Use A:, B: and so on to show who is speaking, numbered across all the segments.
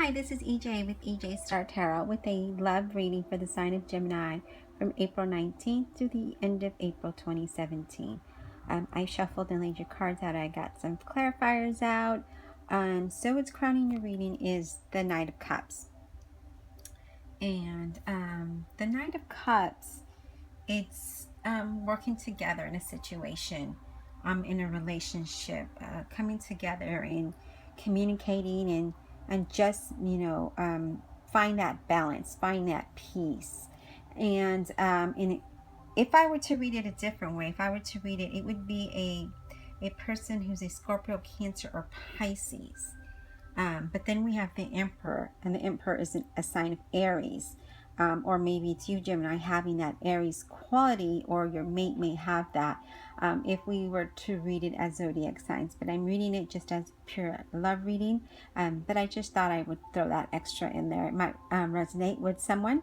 A: Hi, this is EJ with EJ Star Tarot with a love reading for the sign of Gemini from April 19th to the end of April 2017. I shuffled and laid your cards out. I got some clarifiers out. So what's crowning your reading is the Knight of Cups. And the Knight of Cups, it's working together in a situation, in a relationship, coming together and communicating and just, find that balance, find that peace. And if I were to read it a different way, if I were to read it, it would be a person who's a Scorpio, Cancer, or Pisces. But then we have the Emperor, and the Emperor is a sign of Aries. Or maybe it's you, Gemini, having that Aries quality, or your mate may have that, if we were to read it as zodiac signs. But I'm reading it just as pure love reading, but I just thought I would throw that extra in there. It might resonate with someone.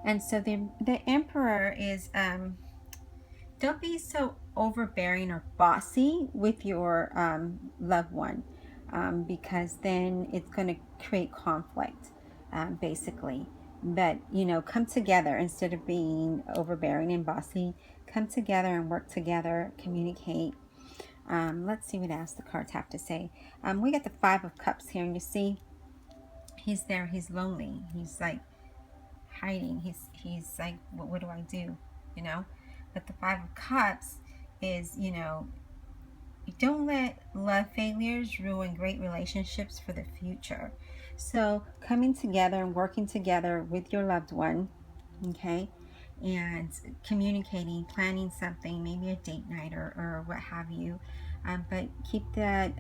A: And so the Emperor is, don't be so overbearing or bossy with your loved one, because then it's going to create conflict, basically. But, come together instead of being overbearing and bossy. Come together and work together, communicate. Let's see what else the cards have to say. We got the Five of Cups here, and you see he's there. He's lonely. He's like hiding. He's like, what do I do? But the Five of Cups is, don't let love failures ruin great relationships for the future. So coming together and working together with your loved one, okay, and communicating, planning something, maybe a date night or what have you, but keep that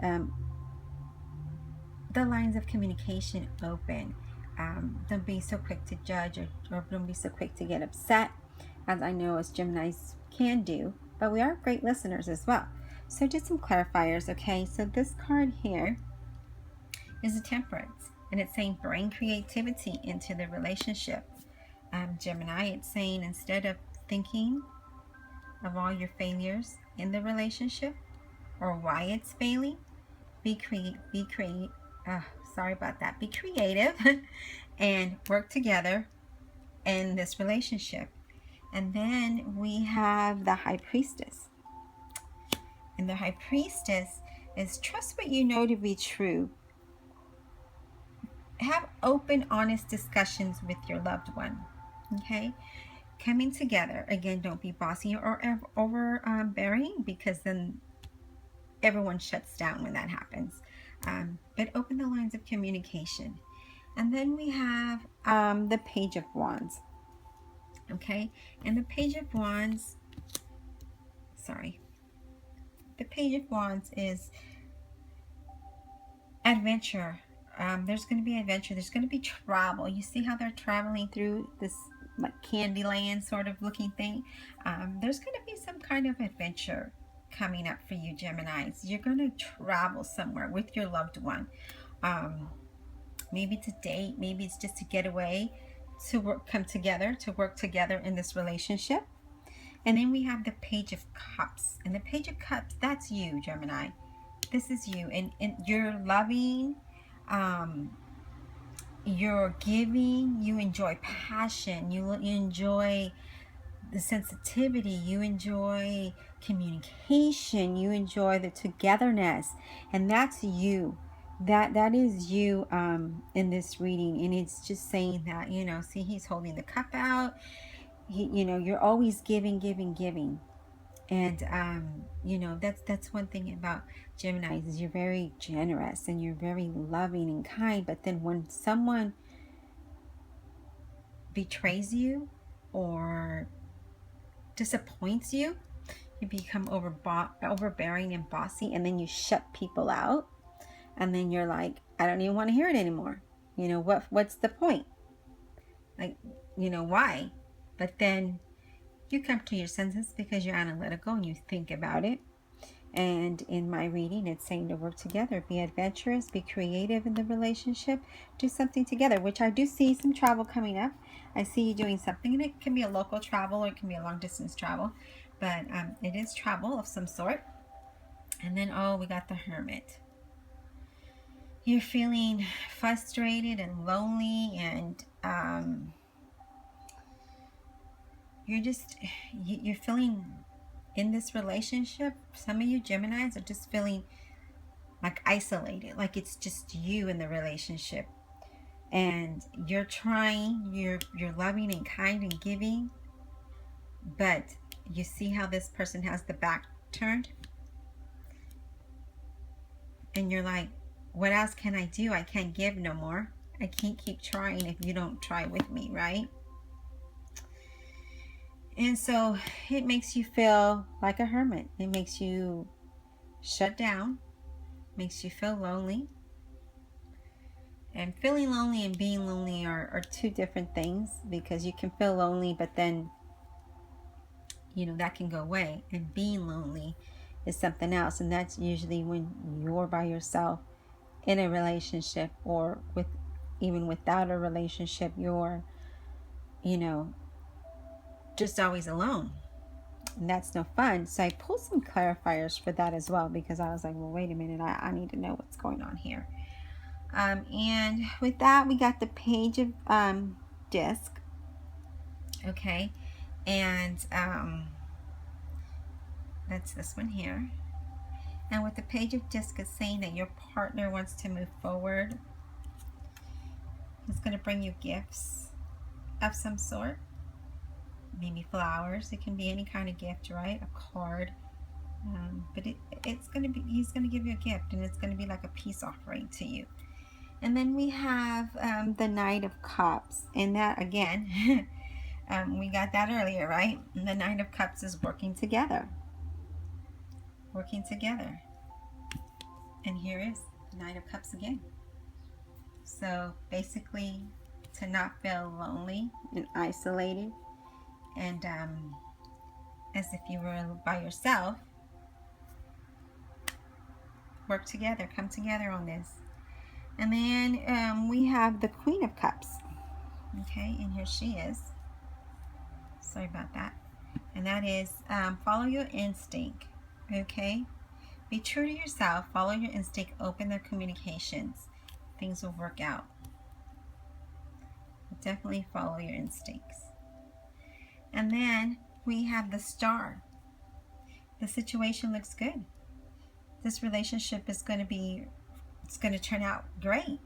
A: the lines of communication open. Don't be so quick to judge, or don't be so quick to get upset, as I know as Geminis can do, but we are great listeners as well. So just some clarifiers, okay? So this card here is a Temperance, and it's saying bring creativity into the relationship. Gemini, it's saying instead of thinking of all your failures in the relationship or why it's failing, be creative. Sorry about that. Be creative and work together in this relationship. And then we have the High Priestess. And the High Priestess is trust what you know to be true. Have open, honest discussions with your loved one. Okay? Coming together. Again, don't be bossy or overbearing, because then everyone shuts down when that happens. But open the lines of communication. And then we have the Page of Wands. Okay? And the Page of Wands, the Page of Wands is adventure. There's going to be adventure. There's going to be travel. You see how they're traveling through this like Candyland sort of looking thing? There's going to be some kind of adventure coming up for you, Geminis. You're going to travel somewhere with your loved one. Maybe it's a date. Maybe it's just to get away, to work together in this relationship. And then we have the Page of Cups. And the Page of Cups, that's you, Gemini. This is you. And you're loving, you're giving, you enjoy passion, you enjoy the sensitivity, you enjoy communication, you enjoy the togetherness. And that's you. That is you in this reading. And it's just saying that, see, he's holding the cup out. You're always giving. And that's one thing about Geminis, is you're very generous and you're very loving and kind. But then when someone betrays you or disappoints you, you become overbearing and bossy, and then you shut people out, and then you're like, I don't even want to hear it anymore. What's the point? Like, why? But then you come to your senses because you're analytical and you think about it. And in my reading, it's saying to work together, be adventurous, be creative in the relationship, do something together, which I do see some travel coming up. I see you doing something, and it can be a local travel or it can be a long distance travel, but it is travel of some sort. And then, we got the Hermit. you're feeling frustrated and lonely, and you're feeling in this relationship. Some of you Geminis are just feeling like isolated, like it's just you in the relationship, and you're trying, you're loving and kind and giving, but you see how this person has the back turned, and you're like, what else can I do? I can't give no more. I can't keep trying if you don't try with me, right? And so it makes you feel like a hermit. It makes you shut down, makes you feel lonely. And feeling lonely and being lonely are two different things, because you can feel lonely, but then, that can go away. And being lonely is something else. And that's usually when you're by yourself in a relationship, or even without a relationship, you're, just always alone. And that's no fun. So I pulled some clarifiers for that as well, because I was like, well, wait a minute, I need to know what's going on here. And with that, we got the Page of Disc. Okay. And that's this one here. And with the Page of Disc, is saying that your partner wants to move forward. He's going to bring you gifts of some sort. Maybe flowers. It can be any kind of gift, right? A card. But it's going to be, he's going to give you a gift, and it's going to be like a peace offering to you. And then we have the Knight of Cups. And that, again, we got that earlier, right? And the Knight of Cups is working together. Working together. And here is the Knight of Cups again. So basically, to not feel lonely and isolated, and as if you were by yourself, work together, come together on this. And then we have the Queen of Cups. Okay, and here she is. Sorry about that. And that is follow your instinct. Okay, be true to yourself, follow your instinct, open their communications. Things will work out. Definitely follow your instincts. And then we have the Star. The situation looks good. This relationship is going to turn out great.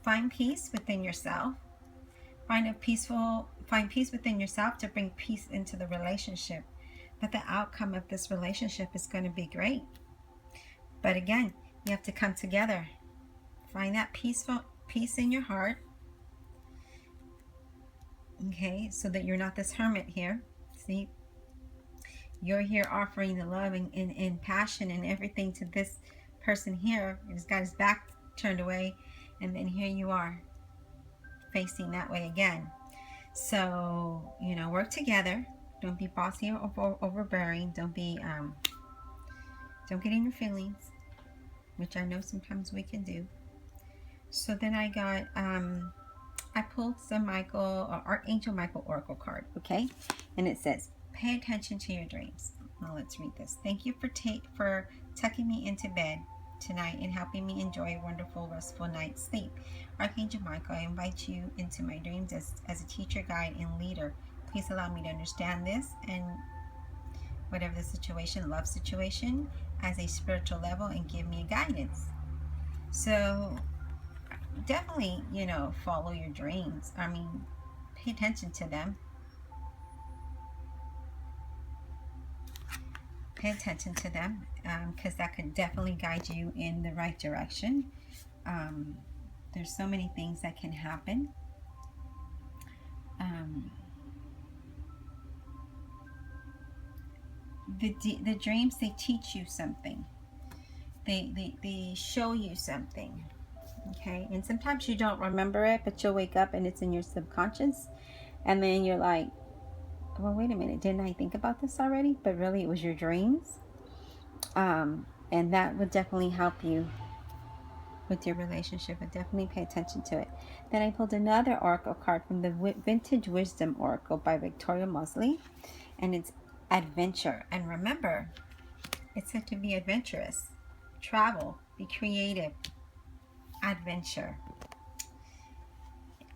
A: Find peace within yourself. Find peace within yourself to bring peace into the relationship. But the outcome of this relationship is going to be great. But again, you have to come together. Find that peace in your heart. Okay, so that you're not this hermit here. See, you're here offering the love and passion and everything to this person here. He's got his back turned away, and then here you are facing that way again. So, work together. Don't be bossy or overbearing. Don't get in your feelings, which I know sometimes we can do. So then I got I pulled some Archangel Michael Oracle card, okay? And it says, pay attention to your dreams. Now let's read this. Thank you for tucking me into bed tonight and helping me enjoy a wonderful, restful night's sleep. Archangel Michael, I invite you into my dreams as a teacher, guide, and leader. Please allow me to understand this and whatever the situation, love situation, as a spiritual level, and give me guidance. So definitely, follow your dreams. I mean, pay attention to them. Pay attention to them, because that could definitely guide you in the right direction. There's so many things that can happen. The dreams, they teach you something. They show you something. Okay, and sometimes you don't remember it, but you'll wake up and it's in your subconscious, and then you're like, well, wait a minute, didn't I think about this already? But really, it was your dreams. And that would definitely help you with your relationship, but definitely pay attention to it. Then I pulled another oracle card from the Vintage Wisdom Oracle by Victoria Mosley, and it's adventure. And remember, it's said to be adventurous. travel, be creative, adventure.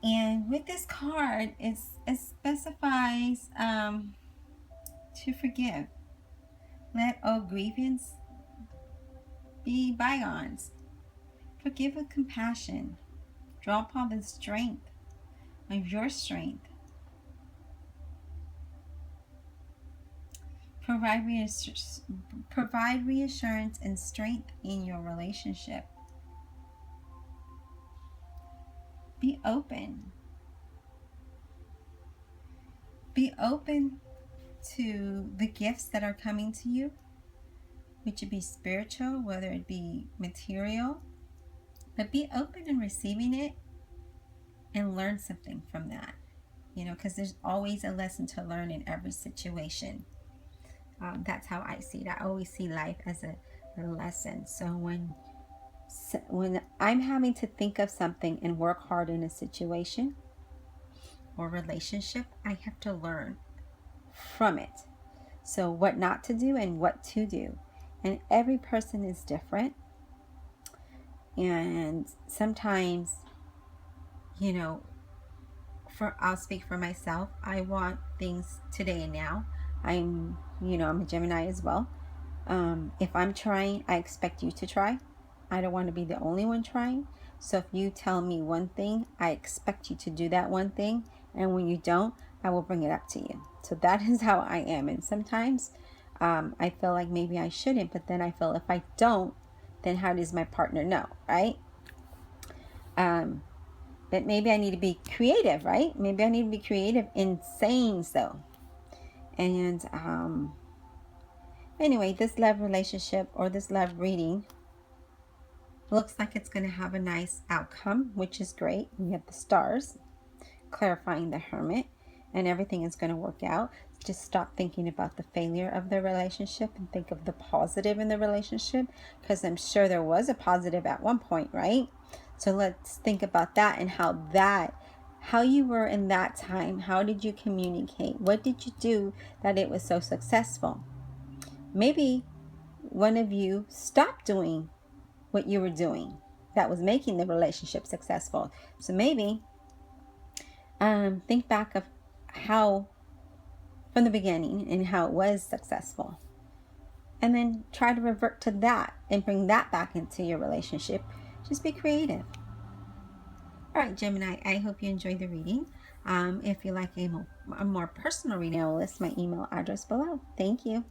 A: And with this card, it specifies to forgive. Let all grievance be bygones. Forgive with compassion. Draw upon the strength of your strength. Provide reassurance and strength in your relationship. Be open. Be open to the gifts that are coming to you, which would be spiritual, whether it be material. But be open in receiving it and learn something from that. You know, because there's always a lesson to learn in every situation. That's how I see it. I always see life as a lesson. So when I'm having to think of something and work hard in a situation or relationship, I have to learn from it. So what not to do and what to do. And every person is different. And sometimes, you know, I'll speak for myself. I want things today and now. I'm a Gemini as well. If I'm trying, I expect you to try. I don't want to be the only one trying. So if you tell me one thing, I expect you to do that one thing. And when you don't, I will bring it up to you. So that is how I am. And sometimes I feel like maybe I shouldn't, but then I feel if I don't, then how does my partner know, right? But maybe I need to be creative, right? Maybe I need to be creative in saying so. And anyway, this love relationship or this love reading looks like it's going to have a nice outcome, which is great. We have the stars clarifying the Hermit, and everything is going to work out. Just stop thinking about the failure of the relationship and think of the positive in the relationship, because I'm sure there was a positive at one point, right? So let's think about that and how you were in that time. How did you communicate? What did you do that it was so successful? Maybe one of you stopped doing what you were doing that was making the relationship successful. So maybe think back of how from the beginning and how it was successful, and then try to revert to that and bring that back into your relationship. Just be creative. All right, Gemini, I hope you enjoyed the reading. If you like a more personal reading, I will list my email address below. Thank you.